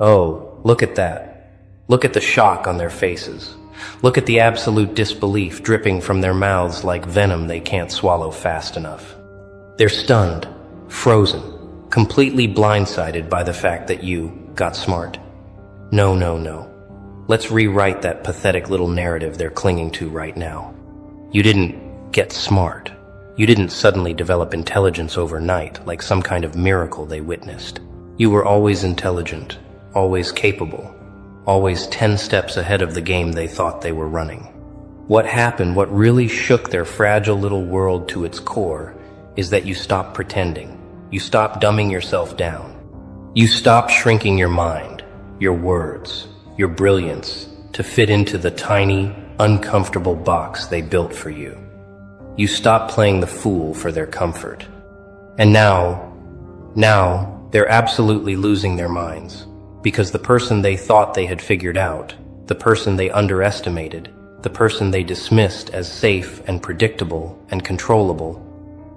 Oh, look at that. Look at the shock on their faces. Look at the absolute disbelief dripping from their mouths like venom they can't swallow fast enough. They're stunned, frozen, completely blindsided by the fact that you got smart. No, no, no. Let's rewrite that pathetic little narrative they're clinging to right now. You didn't get smart. You didn't suddenly develop intelligence overnight like some kind of miracle they witnessed. You were always intelligent, always capable, always 10 steps ahead of the game they thought they were running. What happened, what really shook their fragile little world to its core, is that you stopped pretending. You stopped dumbing yourself down. You stopped shrinking your mind, your words, your brilliance to fit into the tiny, uncomfortable box they built for you. You stopped playing the fool for their comfort. And now they're absolutely losing their minds. Because the person they thought they had figured out, the person they underestimated, the person they dismissed as safe and predictable and controllable,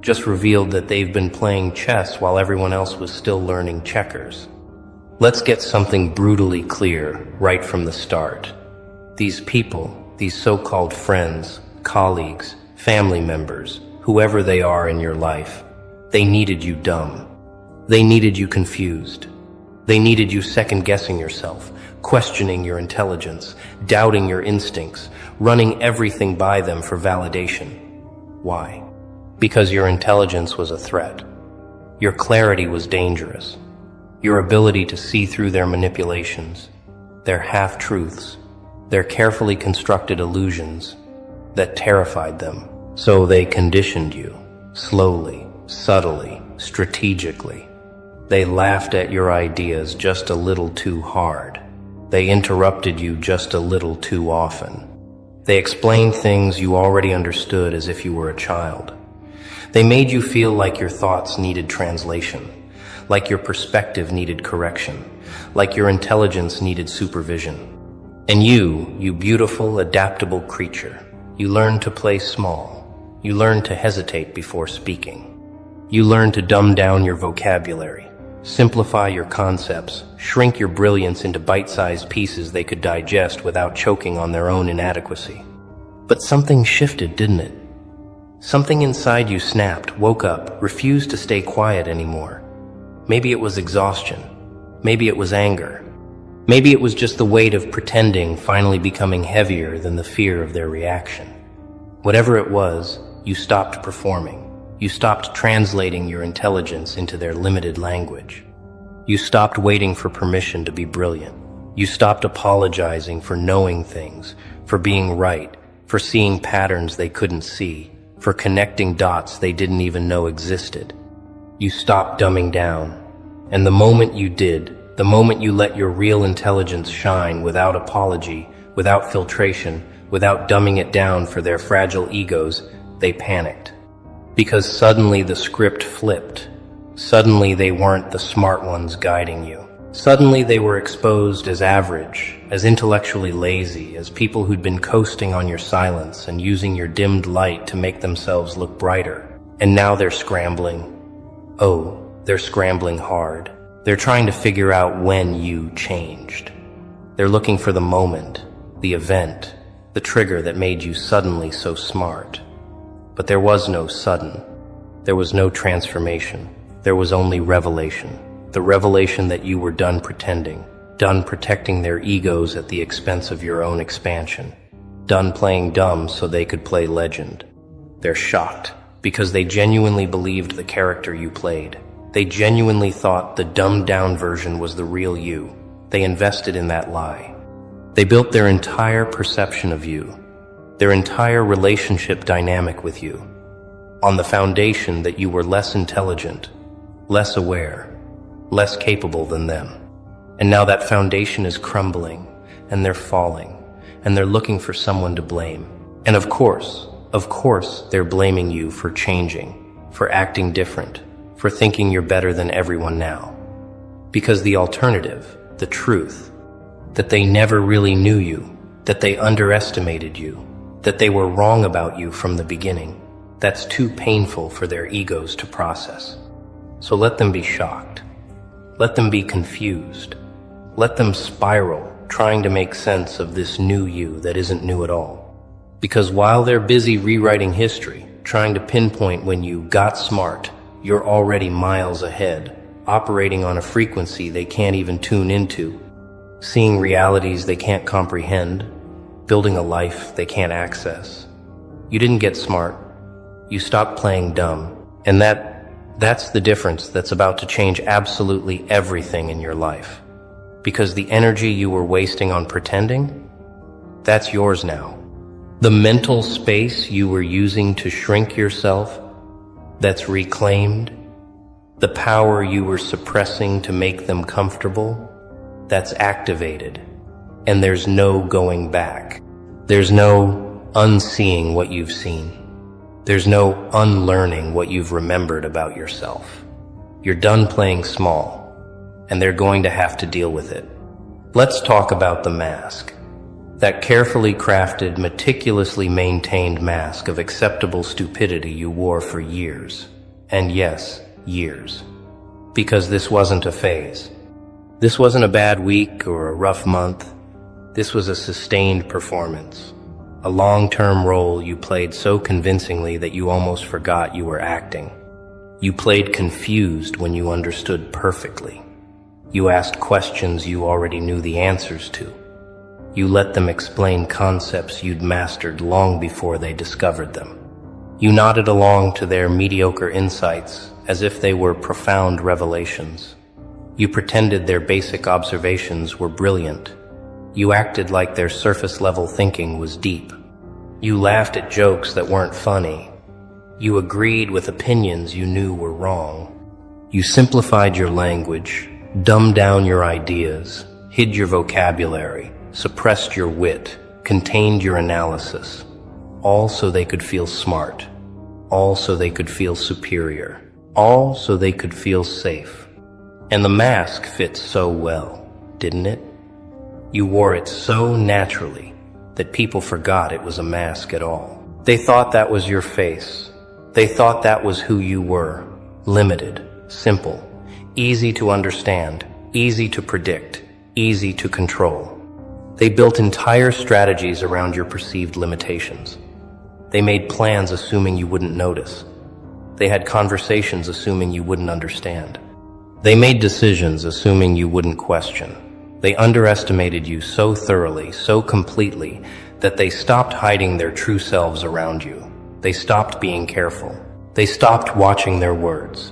just revealed that they've been playing chess while everyone else was still learning checkers. Let's get something brutally clear right from the start. These people, these so-called friends, colleagues, family members, whoever they are in your life, they needed you dumb. They needed you confused. They needed you second-guessing yourself, questioning your intelligence, doubting your instincts, running everything by them for validation. Why? Because your intelligence was a threat. Your clarity was dangerous. Your ability to see through their manipulations, their half-truths, their carefully constructed illusions that terrified them. So they conditioned you, slowly, subtly, strategically. They laughed at your ideas just a little too hard. They interrupted you just a little too often. They explained things you already understood as if you were a child. They made you feel like your thoughts needed translation, like your perspective needed correction, like your intelligence needed supervision. And you beautiful, adaptable creature, you learned to play small. You learned to hesitate before speaking. You learned to dumb down your vocabulary, simplify your concepts, shrink your brilliance into bite-sized pieces they could digest without choking on their own inadequacy. But something shifted, didn't it? Something inside you snapped, woke up, refused to stay quiet anymore. Maybe it was exhaustion. Maybe it was anger. Maybe it was just the weight of pretending finally becoming heavier than the fear of their reaction. Whatever it was, you stopped performing. You stopped translating your intelligence into their limited language. You stopped waiting for permission to be brilliant. You stopped apologizing for knowing things, for being right, for seeing patterns they couldn't see, for connecting dots they didn't even know existed. You stopped dumbing down. And the moment you did, the moment you let your real intelligence shine without apology, without filtration, without dumbing it down for their fragile egos, they panicked. Because suddenly the script flipped. Suddenly they weren't the smart ones guiding you. Suddenly they were exposed as average, as intellectually lazy, as people who'd been coasting on your silence and using your dimmed light to make themselves look brighter. And now they're scrambling. Oh, they're scrambling hard. They're trying to figure out when you changed. They're looking for the moment, the event, the trigger that made you suddenly so smart. But there was no sudden. There was no transformation. There was only revelation. The revelation that you were done pretending, done protecting their egos at the expense of your own expansion, done playing dumb so they could play legend. They're shocked because they genuinely believed the character you played. They genuinely thought the dumbed-down version was the real you. They invested in that lie. They built their entire perception of you, their entire relationship dynamic with you, on the foundation that you were less intelligent, less aware, less capable than them. And now that foundation is crumbling, and they're falling, and they're looking for someone to blame. And of course, they're blaming you for changing, for acting different, for thinking you're better than everyone now. Because the alternative, the truth, that they never really knew you, that they underestimated you, that they were wrong about you from the beginning, that's too painful for their egos to process. So let them be shocked. Let them be confused. Let them spiral, trying to make sense of this new you that isn't new at all. Because while they're busy rewriting history, trying to pinpoint when you got smart, you're already miles ahead, operating on a frequency they can't even tune into, seeing realities they can't comprehend, building a life they can't access. You didn't get smart. You stopped playing dumb. And that's the difference that's about to change absolutely everything in your life. Because the energy you were wasting on pretending, that's yours now. The mental space you were using to shrink yourself, that's reclaimed. The power you were suppressing to make them comfortable, that's activated. And there's no going back. There's no unseeing what you've seen. There's no unlearning what you've remembered about yourself. You're done playing small, and they're going to have to deal with it. Let's talk about the mask. That carefully crafted, meticulously maintained mask of acceptable stupidity you wore for years. And yes, years. Because this wasn't a phase. This wasn't a bad week or a rough month. This was a sustained performance. A long-term role you played so convincingly that you almost forgot you were acting. You played confused when you understood perfectly. You asked questions you already knew the answers to. You let them explain concepts you'd mastered long before they discovered them. You nodded along to their mediocre insights as if they were profound revelations. You pretended their basic observations were brilliant. You acted like their surface-level thinking was deep. You laughed at jokes that weren't funny. You agreed with opinions you knew were wrong. You simplified your language, dumbed down your ideas, hid your vocabulary, suppressed your wit, contained your analysis, all so they could feel smart, all so they could feel superior, all so they could feel safe. And the mask fit so well, didn't it? You wore it so naturally that people forgot it was a mask at all. They thought that was your face. They thought that was who you were. Limited, simple, easy to understand, easy to predict, easy to control. They built entire strategies around your perceived limitations. They made plans assuming you wouldn't notice. They had conversations assuming you wouldn't understand. They made decisions assuming you wouldn't question. They underestimated you so thoroughly, so completely, that they stopped hiding their true selves around you. They stopped being careful. They stopped watching their words.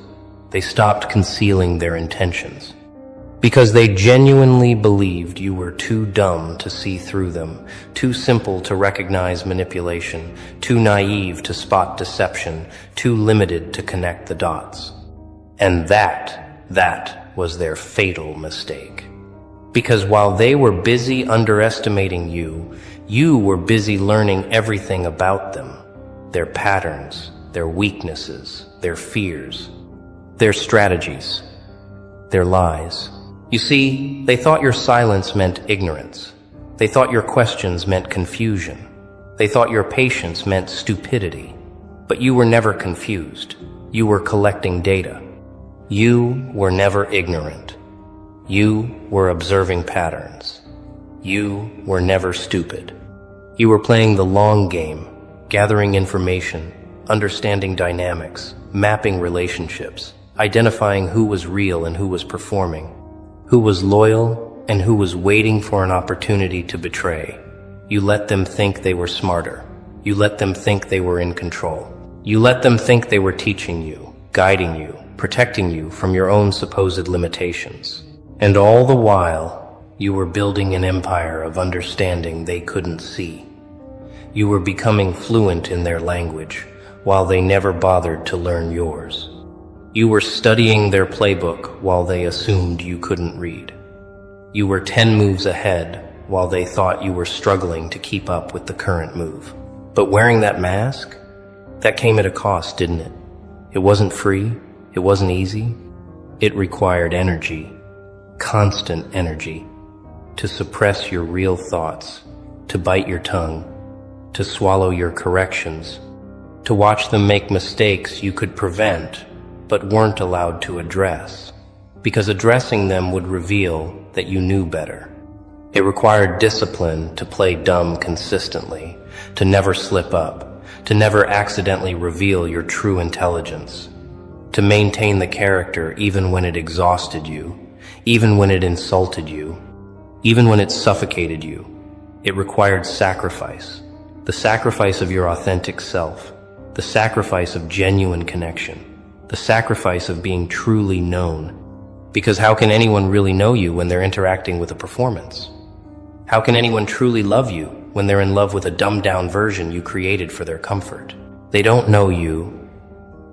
They stopped concealing their intentions. Because they genuinely believed you were too dumb to see through them, too simple to recognize manipulation, too naive to spot deception, too limited to connect the dots. And that was their fatal mistake. Because while they were busy underestimating you, you were busy learning everything about them. Their patterns, their weaknesses, their fears, their strategies, their lies. You see, they thought your silence meant ignorance. They thought your questions meant confusion. They thought your patience meant stupidity. But you were never confused. You were collecting data. You were never ignorant. You were observing patterns. You were never stupid. You were playing the long game, gathering information, understanding dynamics, mapping relationships, identifying who was real and who was performing, who was loyal and who was waiting for an opportunity to betray. You let them think they were smarter. You let them think they were in control. You let them think they were teaching you, guiding you, protecting you from your own supposed limitations. And all the while, you were building an empire of understanding they couldn't see. You were becoming fluent in their language, while they never bothered to learn yours. You were studying their playbook while they assumed you couldn't read. You were 10 moves ahead while they thought you were struggling to keep up with the current move. But wearing that mask, that came at a cost, didn't it? It wasn't free. It wasn't easy. It required energy. Constant energy, to suppress your real thoughts, to bite your tongue, to swallow your corrections, to watch them make mistakes you could prevent but weren't allowed to address. because addressing them would reveal that you knew better. It required discipline to play dumb consistently, to never slip up, to never accidentally reveal your true intelligence, to maintain the character even when it exhausted you, even when it insulted you, even when it suffocated you. It required sacrifice, the sacrifice of your authentic self, the sacrifice of genuine connection, the sacrifice of being truly known. Because how can anyone really know you when they're interacting with a performance? How can anyone truly love you when they're in love with a dumbed-down version you created for their comfort? They don't know you,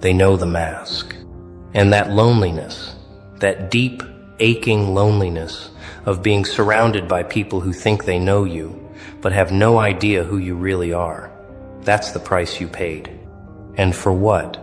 they know the mask. And that loneliness, that deep, aching loneliness of being surrounded by people who think they know you, but have no idea who you really are, that's the price you paid. And for what?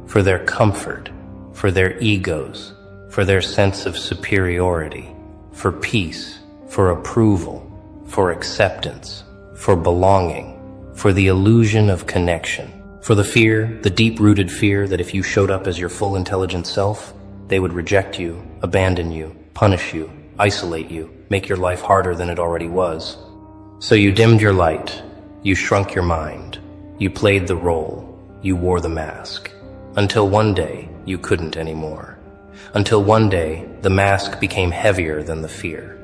For their comfort, for their egos, for their sense of superiority, for peace, for approval, for acceptance, for belonging, for the illusion of connection, for the fear, the deep-rooted fear that if you showed up as your full intelligent self, they would reject you, abandon you, punish you, isolate you, make your life harder than it already was. So you dimmed your light, you shrunk your mind, you played the role, you wore the mask, until one day you couldn't anymore. Until one day the mask became heavier than the fear.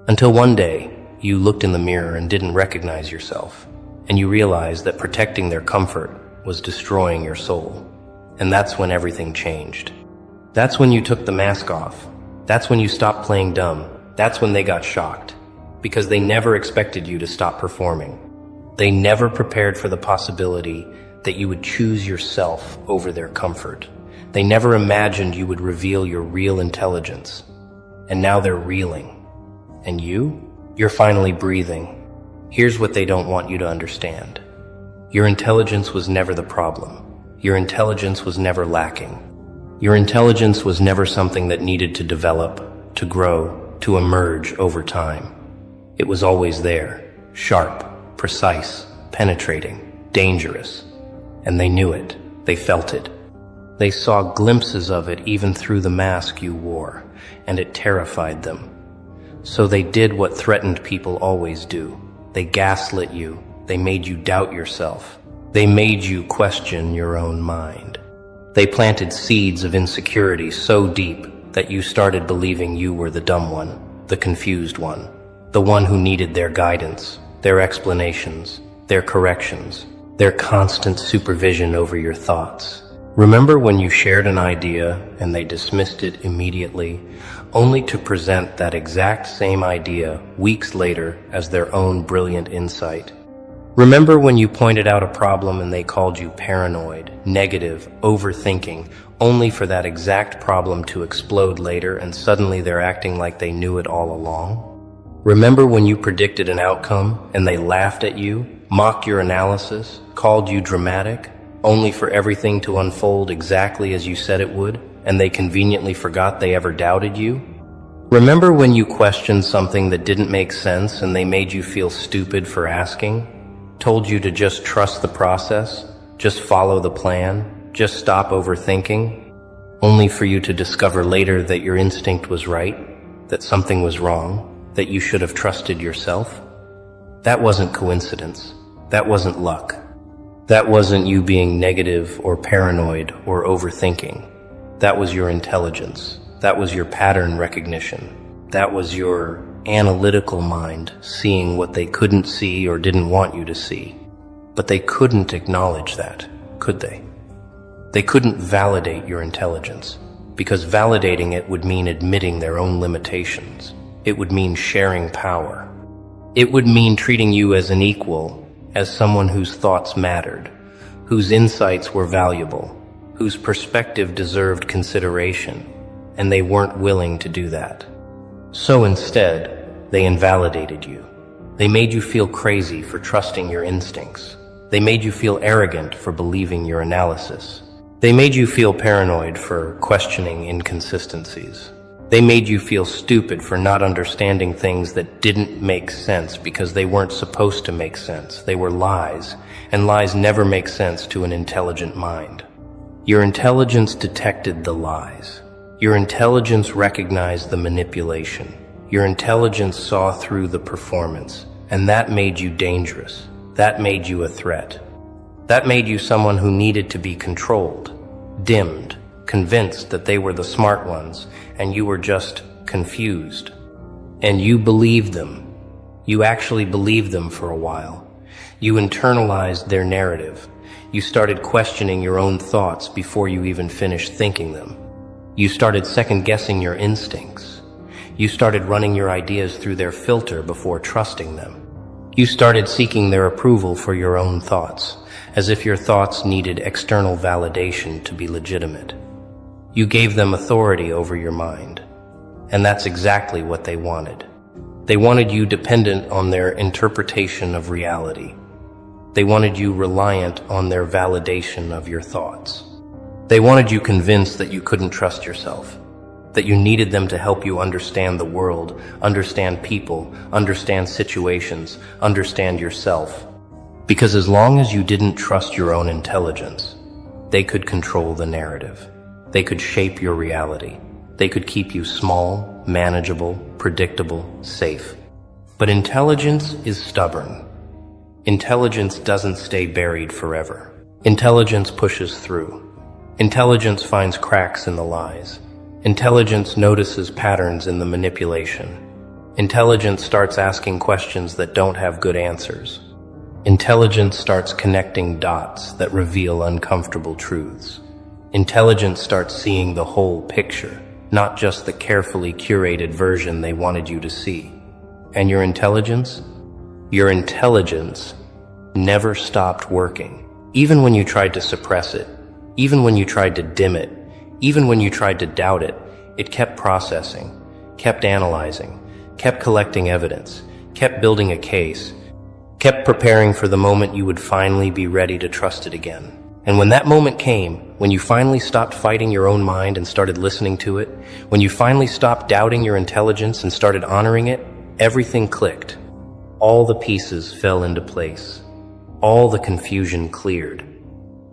Until one day you looked in the mirror and didn't recognize yourself, and you realized that protecting their comfort was destroying your soul. And that's when everything changed. That's when you took the mask off. That's when you stopped playing dumb. That's when they got shocked. Because they never expected you to stop performing. They never prepared for the possibility that you would choose yourself over their comfort. They never imagined you would reveal your real intelligence. And now they're reeling. And you're finally breathing. Here's what they don't want you to understand. Your intelligence was never the problem. Your intelligence was never lacking. Your intelligence was never something that needed to develop, to grow, to emerge over time. It was always there, sharp, precise, penetrating, dangerous. And they knew it. They felt it. They saw glimpses of it even through the mask you wore, and it terrified them. So they did what threatened people always do. They gaslit you. They made you doubt yourself. They made you question your own mind. They planted seeds of insecurity so deep that you started believing you were the dumb one, the confused one, the one who needed their guidance, their explanations, their corrections, their constant supervision over your thoughts. Remember when you shared an idea and they dismissed it immediately, only to present that exact same idea weeks later as their own brilliant insight? Remember when you pointed out a problem and they called you paranoid, negative, overthinking, only for that exact problem to explode later and suddenly they're acting like they knew it all along? Remember when you predicted an outcome and they laughed at you, mocked your analysis, called you dramatic, only for everything to unfold exactly as you said it would, and they conveniently forgot they ever doubted you? Remember when you questioned something that didn't make sense and they made you feel stupid for asking? Told you to just trust the process, just follow the plan, just stop overthinking, only for you to discover later that your instinct was right, that something was wrong, that you should have trusted yourself? That wasn't coincidence. That wasn't luck. That wasn't you being negative or paranoid or overthinking. That was your intelligence. That was your pattern recognition. That was your analytical mind seeing what they couldn't see or didn't want you to see. But they couldn't acknowledge that, could they? They couldn't validate your intelligence, because validating it would mean admitting their own limitations. It would mean sharing power. It would mean treating you as an equal, as someone whose thoughts mattered, whose insights were valuable, whose perspective deserved consideration, and they weren't willing to do that. So instead, they invalidated you. They made you feel crazy for trusting your instincts. They made you feel arrogant for believing your analysis. They made you feel paranoid for questioning inconsistencies. They made you feel stupid for not understanding things that didn't make sense because they weren't supposed to make sense. They were lies, and lies never make sense to an intelligent mind. Your intelligence detected the lies. Your intelligence recognized the manipulation. Your intelligence saw through the performance, and that made you dangerous. That made you a threat. That made you someone who needed to be controlled, dimmed, convinced that they were the smart ones, and you were just confused. And you believed them. You actually believed them for a while. You internalized their narrative. You started questioning your own thoughts before you even finished thinking them. You started second-guessing your instincts. You started running your ideas through their filter before trusting them. You started seeking their approval for your own thoughts, as if your thoughts needed external validation to be legitimate. You gave them authority over your mind, and that's exactly what they wanted. They wanted you dependent on their interpretation of reality. They wanted you reliant on their validation of your thoughts. They wanted you convinced that you couldn't trust yourself, that you needed them to help you understand the world, understand people, understand situations, understand yourself. Because as long as you didn't trust your own intelligence, they could control the narrative. They could shape your reality. They could keep you small, manageable, predictable, safe. But intelligence is stubborn. Intelligence doesn't stay buried forever. Intelligence pushes through. Intelligence finds cracks in the lies. Intelligence notices patterns in the manipulation. Intelligence starts asking questions that don't have good answers. Intelligence starts connecting dots that reveal uncomfortable truths. Intelligence starts seeing the whole picture, not just the carefully curated version they wanted you to see. And your intelligence never stopped working. Even when you tried to suppress it, even when you tried to dim it, even when you tried to doubt it, it kept processing, kept analyzing, kept collecting evidence, kept building a case, kept preparing for the moment you would finally be ready to trust it again. And when that moment came, when you finally stopped fighting your own mind and started listening to it, when you finally stopped doubting your intelligence and started honoring it, everything clicked. All the pieces fell into place. All the confusion cleared.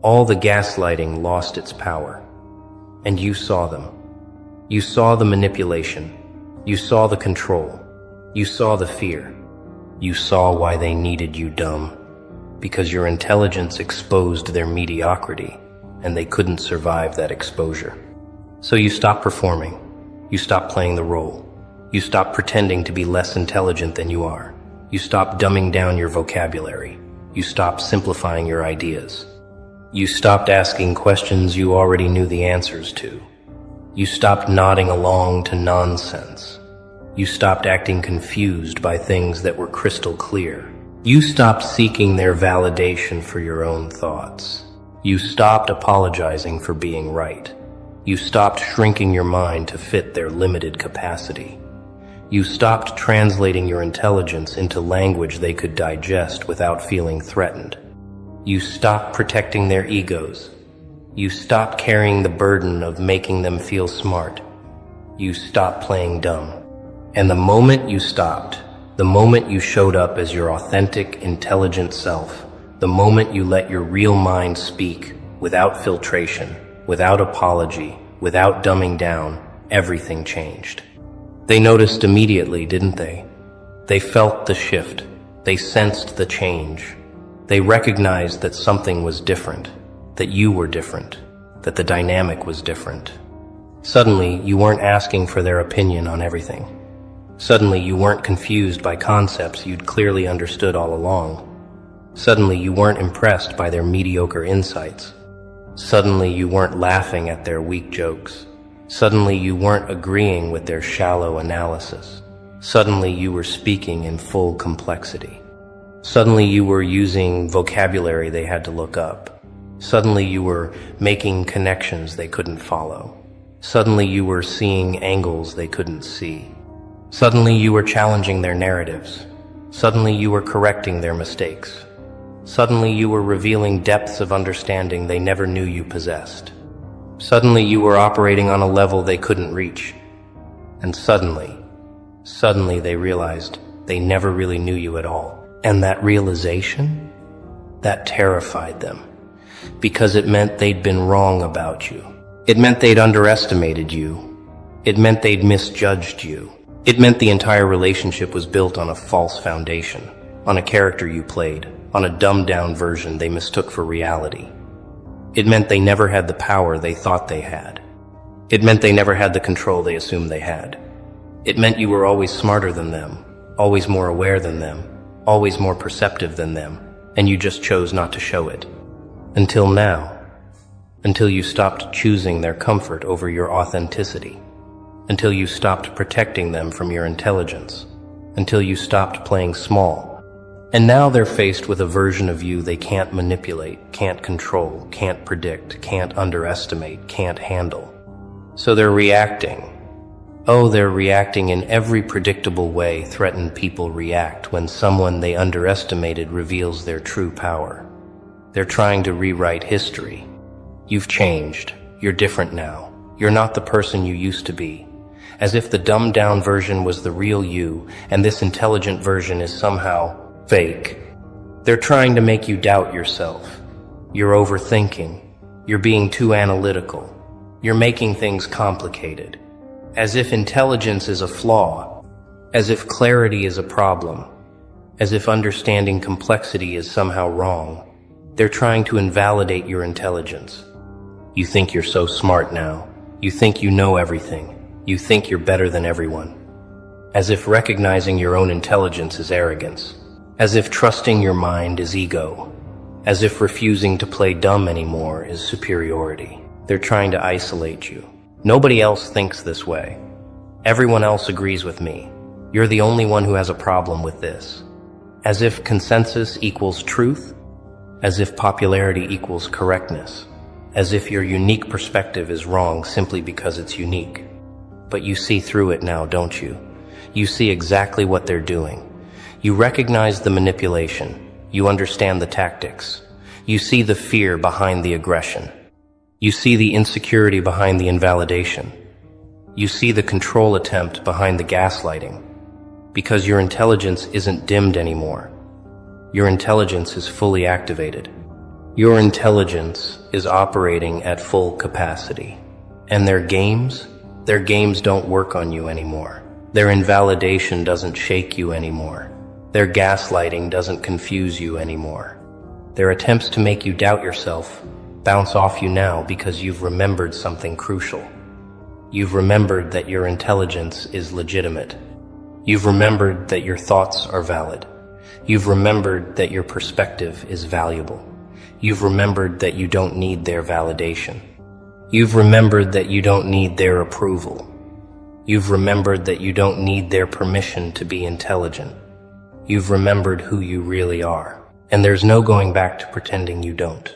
All the gaslighting lost its power. And you saw them. You saw the manipulation. You saw the control. You saw the fear. You saw why they needed you dumb. Because your intelligence exposed their mediocrity, and they couldn't survive that exposure. So you stopped performing. You stopped playing the role. You stopped pretending to be less intelligent than you are. You stopped dumbing down your vocabulary. You stopped simplifying your ideas. You stopped asking questions you already knew the answers to. You stopped nodding along to nonsense. You stopped acting confused by things that were crystal clear. You stopped seeking their validation for your own thoughts. You stopped apologizing for being right. You stopped shrinking your mind to fit their limited capacity. You stopped translating your intelligence into language they could digest without feeling threatened. You stopped protecting their egos. You stopped carrying the burden of making them feel smart. You stopped playing dumb. And the moment you stopped, the moment you showed up as your authentic, intelligent self, the moment you let your real mind speak, without filtration, without apology, without dumbing down, everything changed. They noticed immediately, didn't they? They felt the shift. They sensed the change. They recognized that something was different, that you were different, that the dynamic was different. Suddenly, you weren't asking for their opinion on everything. Suddenly, you weren't confused by concepts you'd clearly understood all along. Suddenly, you weren't impressed by their mediocre insights. Suddenly, you weren't laughing at their weak jokes. Suddenly, you weren't agreeing with their shallow analysis. Suddenly, you were speaking in full complexity. Suddenly, you were using vocabulary they had to look up. Suddenly, you were making connections they couldn't follow. Suddenly, you were seeing angles they couldn't see. Suddenly, you were challenging their narratives. Suddenly, you were correcting their mistakes. Suddenly, you were revealing depths of understanding they never knew you possessed. Suddenly, you were operating on a level they couldn't reach. And suddenly they realized they never really knew you at all. And that realization, that terrified them, because it meant they'd been wrong about you. It meant they'd underestimated you. It meant they'd misjudged you. It meant the entire relationship was built on a false foundation, on a character you played, on a dumbed-down version they mistook for reality. It meant they never had the power they thought they had. It meant they never had the control they assumed they had. It meant you were always smarter than them, always more aware than them, always more perceptive than them, and you just chose not to show it. Until now. Until you stopped choosing their comfort over your authenticity. Until you stopped protecting them from your intelligence. Until you stopped playing small. And now they're faced with a version of you they can't manipulate, can't control, can't predict, can't underestimate, can't handle. So they're reacting. Oh, they're reacting in every predictable way threatened people react when someone they underestimated reveals their true power. They're trying to rewrite history. You've changed. You're different now. You're not the person you used to be. As if the dumbed-down version was the real you, and this intelligent version is somehow fake. They're trying to make you doubt yourself. You're overthinking. You're being too analytical. You're making things complicated. As if intelligence is a flaw. As if clarity is a problem. As if understanding complexity is somehow wrong. They're trying to invalidate your intelligence. You think you're so smart now. You think you know everything. You think you're better than everyone. As if recognizing your own intelligence is arrogance. As if trusting your mind is ego. As if refusing to play dumb anymore is superiority. They're trying to isolate you. Nobody else thinks this way. Everyone else agrees with me. You're the only one who has a problem with this. As if consensus equals truth. As if popularity equals correctness. As if your unique perspective is wrong simply because it's unique. But you see through it now, don't you? You see exactly what they're doing. You recognize the manipulation. You understand the tactics. You see the fear behind the aggression. You see the insecurity behind the invalidation. You see the control attempt behind the gaslighting. Because your intelligence isn't dimmed anymore. Your intelligence is fully activated. Your intelligence is operating at full capacity. And their games don't work on you anymore. Their invalidation doesn't shake you anymore. Their gaslighting doesn't confuse you anymore. Their attempts to make you doubt yourself bounce off you now because you've remembered something crucial. You've remembered that your intelligence is legitimate. You've remembered that your thoughts are valid. You've remembered that your perspective is valuable. You've remembered that you don't need their validation. You've remembered that you don't need their approval. You've remembered that you don't need their permission to be intelligent. You've remembered who you really are. And there's no going back to pretending you don't.